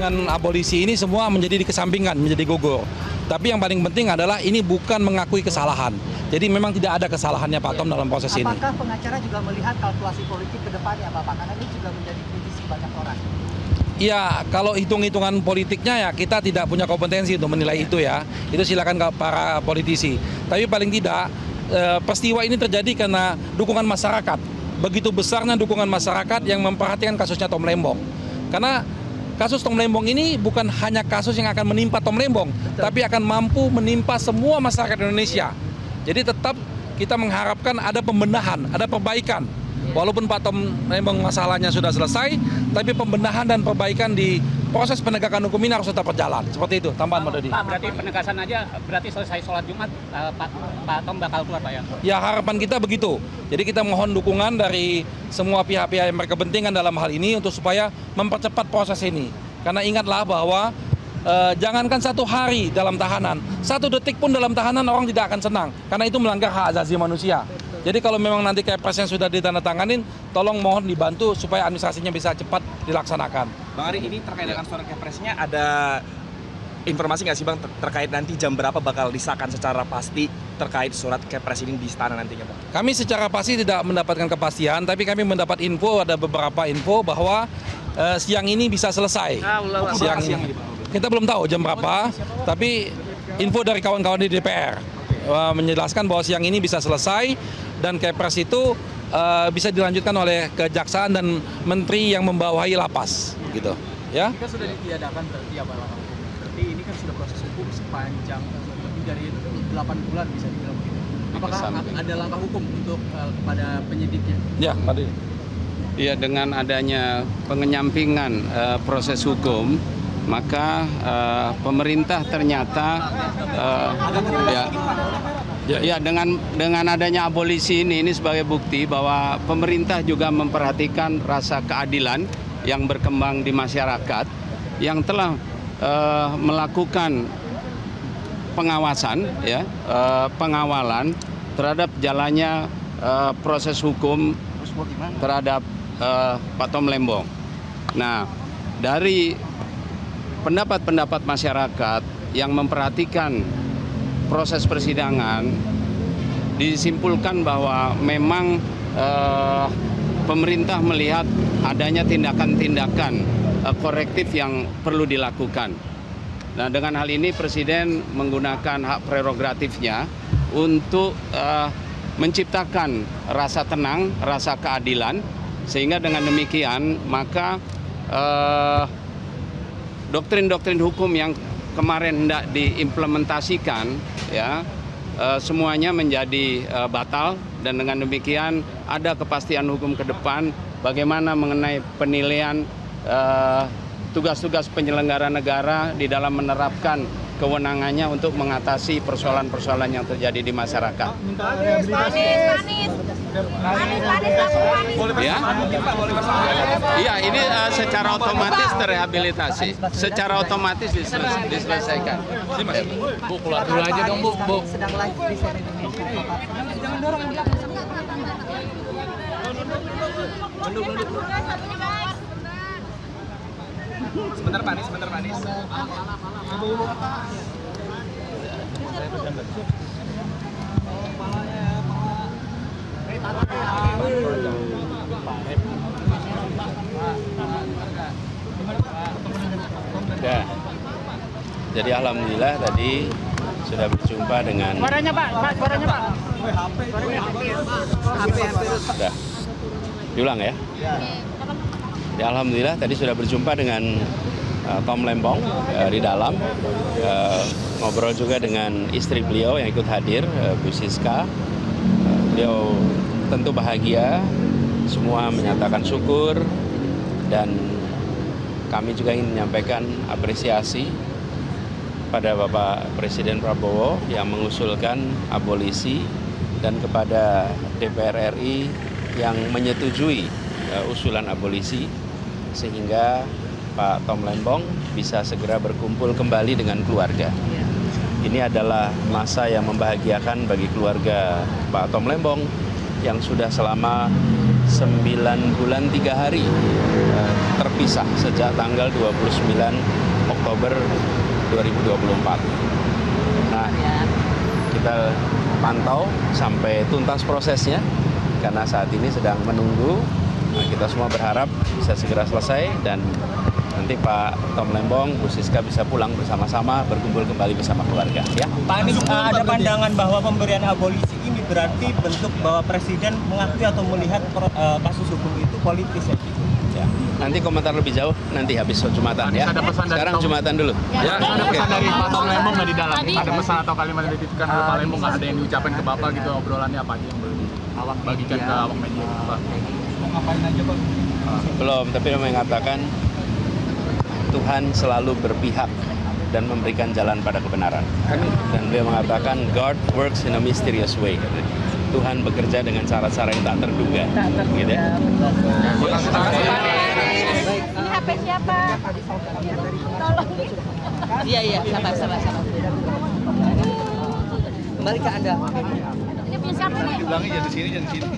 dengan abolisi ini semua menjadi dikesampingkan, menjadi gugur. Tapi yang paling penting adalah ini bukan mengakui kesalahan. Jadi memang tidak ada kesalahannya Pak Tom dalam proses ini. Apakah pengacara juga melihat kalkulasi politik ke depannya Bapak? Karena ini juga menjadi kritisi banyak orang. Ya, kalau hitung-hitungan politiknya ya kita tidak punya kompetensi untuk menilai itu ya. Itu silakan para politisi. Tapi paling tidak peristiwa ini terjadi karena dukungan masyarakat. Begitu besarnya dukungan masyarakat yang memperhatikan kasusnya Tom Lembong. Karena kasus Tom Lembong ini bukan hanya kasus yang akan menimpa Tom Lembong, tapi akan mampu menimpa semua masyarakat Indonesia. Jadi tetap kita mengharapkan ada pembenahan, ada perbaikan. Walaupun Pak Tom Lembong masalahnya sudah selesai, tapi pembenahan dan perbaikan di proses penegakan hukum ini harus tetap berjalan. Seperti itu, tambahan Mbak Dodi. Pak, berarti penegasan aja, berarti selesai sholat Jumat, Pak Tom bakal keluar Pak ya? Ya, harapan kita begitu. Jadi kita mohon dukungan dari semua pihak-pihak yang berkepentingan dalam hal ini untuk supaya mempercepat proses ini. Karena ingatlah bahwa jangankan 1 hari dalam tahanan, 1 detik pun dalam tahanan orang tidak akan senang. Karena itu melanggar hak asasi manusia. Jadi kalau memang nanti Kepresnya sudah ditandatanganin, tolong mohon dibantu supaya administrasinya bisa cepat dilaksanakan. Bang Ari, ini terkait dengan surat Kepresnya ada informasi nggak sih Bang terkait nanti jam berapa bakal disahkan secara pasti terkait surat Kepres ini di istana nantinya Bang? Kami secara pasti tidak mendapatkan kepastian, tapi kami mendapat info, ada beberapa info bahwa siang ini bisa selesai. Siang ini. Kita belum tahu jam berapa, tapi info dari kawan-kawan di DPR menjelaskan bahwa siang ini bisa selesai dan Kepres itu bisa dilanjutkan oleh kejaksaan dan menteri yang membawahi lapas, gitu. Ya. Jika sudah ditiadakan berarti apa langkah hukum? Berarti ini kan sudah proses hukum sepanjang lebih dari 8 bulan bisa dibilang begitu. Apakah ada langkah hukum untuk kepada penyidiknya? Ya, Pak Didi. Ya, dengan adanya pengenyampingan proses hukum, maka pemerintah ternyata dengan adanya abolisi ini sebagai bukti bahwa pemerintah juga memperhatikan rasa keadilan yang berkembang di masyarakat, yang telah melakukan pengawasan, pengawalan terhadap jalannya proses hukum terhadap Pak Tom Lembong. Nah, dari pendapat-pendapat masyarakat yang memperhatikan proses persidangan, disimpulkan bahwa memang pemerintah melihat adanya tindakan-tindakan korektif yang perlu dilakukan. Nah, dengan hal ini Presiden menggunakan hak prerogatifnya untuk menciptakan rasa tenang, rasa keadilan, sehingga dengan demikian maka doktrin-doktrin hukum yang kemarin hendak diimplementasikan semuanya menjadi batal, dan dengan demikian ada kepastian hukum ke depan bagaimana mengenai penilaian tugas-tugas penyelenggara negara di dalam menerapkan kewenangangannya untuk mengatasi persoalan-persoalan yang terjadi di masyarakat. Ya, iya, ini secara otomatis terrehabilitasi, secara otomatis diselesaikan. Bu, keluar dulu aja dong, Bu. Sedang live di CNN Indonesia. Jangan dorong. Sebentar Pak Anies. Ya. Jadi alhamdulillah tadi sudah berjumpa dengan Suaranya Pak. Sudah. Diulang ya. Ya, alhamdulillah tadi sudah berjumpa dengan Tom Lembong di dalam, ngobrol juga dengan istri beliau yang ikut hadir, Bu Siska. Beliau tentu bahagia, semua menyatakan syukur, dan kami juga ingin menyampaikan apresiasi pada Bapak Presiden Prabowo yang mengusulkan abolisi, dan kepada DPR RI yang menyetujui usulan abolisi, sehingga Pak Tom Lembong bisa segera berkumpul kembali dengan keluarga. Ini adalah masa yang membahagiakan bagi keluarga Pak Tom Lembong yang sudah selama 9 bulan 3 hari terpisah sejak tanggal 29 Oktober 2024. Nah, kita pantau sampai tuntas prosesnya karena saat ini sedang menunggu. Nah, kita semua berharap bisa segera selesai dan nanti Pak Tom Lembong, Bu Siska bisa pulang bersama-sama, berkumpul kembali bersama keluarga. Ya. Pak Anies, ada pandangan bahwa pemberian abolisi ini berarti bentuk bahwa Presiden mengakui atau melihat kasus hukum itu politis ya? Ya. Nanti komentar lebih jauh nanti habis Jumatan ya. Sekarang Jumatan dulu. Ya, Ada pesan dari Pak Tom Lembong nggak di dalam? Ada pesan atau kalimat yang dititipkan oleh Pak Lembong nggak ada yang diucapkan ke Bapak gitu, obrolannya apa aja yang boleh bagikan ke awak media gitu, Pak? Ngapain aja Pak? Belum, tapi dia mengatakan Tuhan selalu berpihak dan memberikan jalan pada kebenaran. Dan beliau mengatakan God works in a mysterious way. Tuhan bekerja dengan cara-cara yang tak terduga. Gitu ya. Ini HP siapa? Tolong. Iya, sabar. Kembali ke Anda. Ini punya siapa nih? Bilangnya jangan di sini.